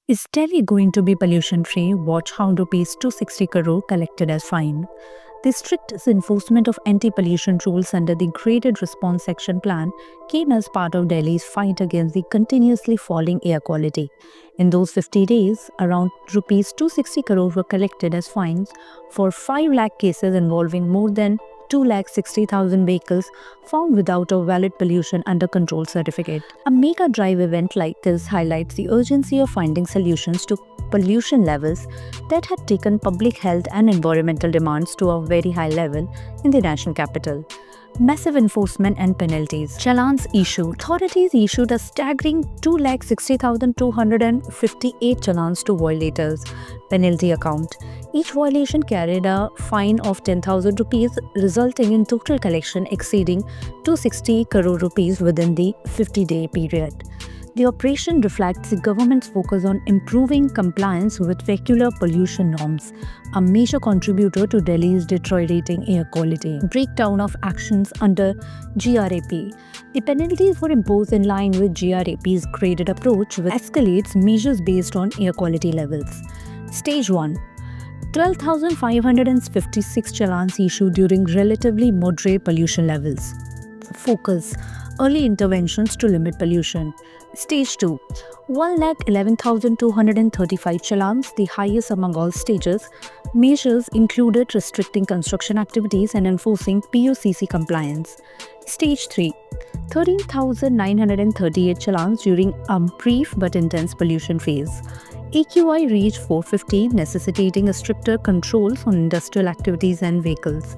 Is Delhi going to be pollution free? Watch how rupees 260 crore collected as fine. The strictest enforcement of anti-pollution rules under the Graded Response Action Plan came as part of Delhi's fight against the continuously falling air quality. In those 50 days, around rupees 260 crore were collected as fines for 5 lakh cases involving more than 2,60,000 vehicles found without a valid pollution under control certificate. A mega drive event like this highlights the urgency of finding solutions to pollution levels that had taken public health and environmental demands to a very high level in the national capital. Massive enforcement and penalties. Challans issued. Authorities issued a staggering 2,60,258 challans to violators. Penalty account. Each violation carried a fine of 10,000 rupees, resulting in total collection exceeding 260 crore rupees within the 50-day period. The operation reflects the government's focus on improving compliance with vehicular pollution norms, a major contributor to Delhi's deteriorating air quality. Breakdown of actions under GRAP. The penalties were imposed in line with GRAP's graded approach, which escalates measures based on air quality levels. Stage 1. 12,556 challans issued during relatively moderate pollution levels. Focus. Early interventions to limit pollution. Stage 2. 1,11,235 challans, the highest among all stages. Measures included restricting construction activities and enforcing PUCC compliance. Stage 3. 13,938 challans during a brief but intense pollution phase. AQI reached 450, necessitating a stricter controls on industrial activities and vehicles.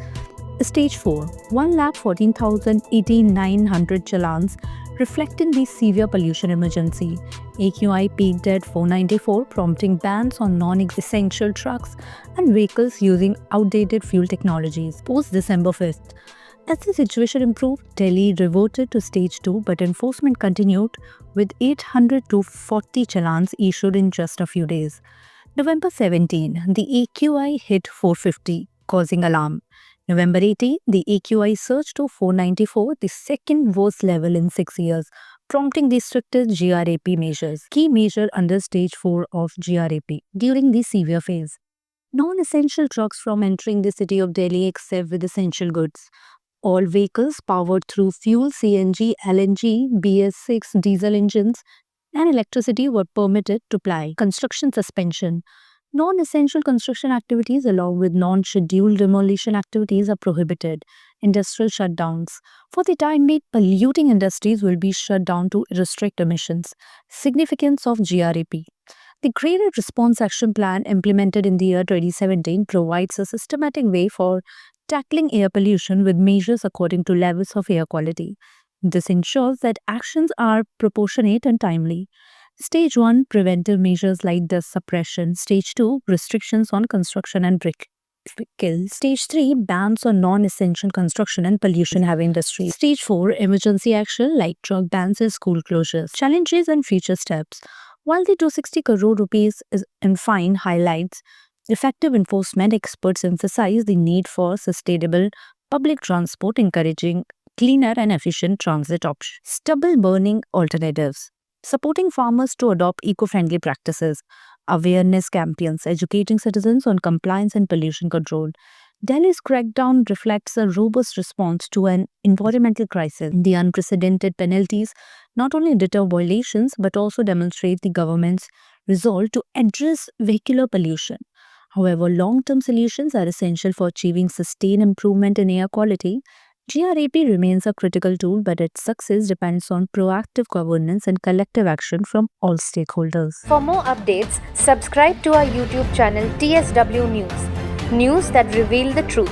Stage 4. 1,14,900 challans, reflecting the severe pollution emergency. AQI peaked at 494, prompting bans on non-essential trucks and vehicles using outdated fuel technologies. Post December 5th. As the situation improved, Delhi reverted to Stage 2, but enforcement continued with 840 challans issued in just a few days. November 17, the AQI hit 450, causing alarm. November 18, the AQI surged to 494, the second worst level in 6 years, prompting the strictest GRAP measures. Key measure under Stage 4 of GRAP during the severe phase. Non-essential trucks from entering the city of Delhi except with essential goods. All vehicles powered through fuel, CNG, LNG, BS6 diesel engines, and electricity were permitted to ply. Construction suspension. Non-essential construction activities along with non-scheduled demolition activities are prohibited. Industrial shutdowns. For the time being, polluting industries will be shut down to restrict emissions. Significance of GRAP. The Graded Response Action Plan implemented in the year 2017 provides a systematic way for tackling air pollution with measures according to levels of air quality. This ensures that actions are proportionate and timely. Stage 1. Preventive measures like dust suppression. Stage 2. Restrictions on construction and brick kill. Stage 3. Bans on non-essential construction and pollution-heavy industries. Stage 4. Emergency action like truck bans and school closures. Challenges and future steps. While the 260 crore rupees in fine highlights effective enforcement, experts emphasize the need for sustainable public transport, encouraging cleaner and efficient transit options. Stubble burning alternatives. Supporting farmers to adopt eco-friendly practices. Awareness campaigns, educating citizens on compliance and pollution control. Delhi's crackdown reflects a robust response to an environmental crisis. The unprecedented penalties not only deter violations but also demonstrate the government's resolve to address vehicular pollution. However, long-term solutions are essential for achieving sustained improvement in air quality. GRAP remains a critical tool, but its success depends on proactive governance and collective action from all stakeholders. For more updates, subscribe to our YouTube channel TSW News. News that reveal the truth.